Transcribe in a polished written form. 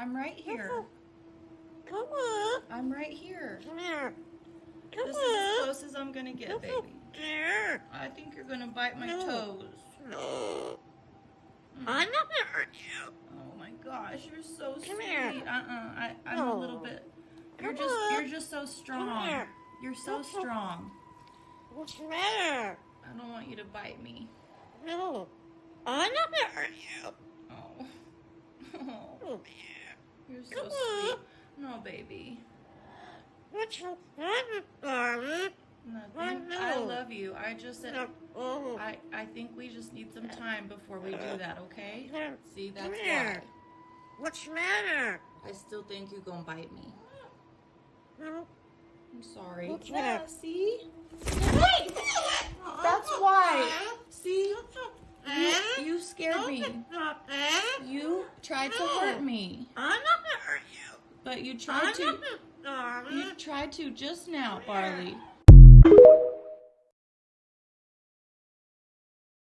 I'm right here. Come on. I'm right here. Come here. Come This on. is as close as I'm gonna get, baby. There. I think you're gonna bite my No. toes. No. I'm not gonna hurt you. Oh my gosh, you're so Come sweet. here. I'm a little bit. You're just so strong. here. You're so strong. What's the matter? I don't want you to bite me. No. I'm not gonna hurt you. Oh. Oh, You're so Come on. sweet. No, baby. what's the matter, darling? Nothing. know. I love you. I just said. Oh. I think we just need some time before we do that, okay? Here. See, that's Come why. here. What's the matter? I still think you're gonna bite me. No. I'm sorry. What's Yeah, that? see? Wait! That's why. See? You scared me. You tried to hurt me. I'm not gonna hurt you. But you tried to. Darling. You tried to just now, Barley.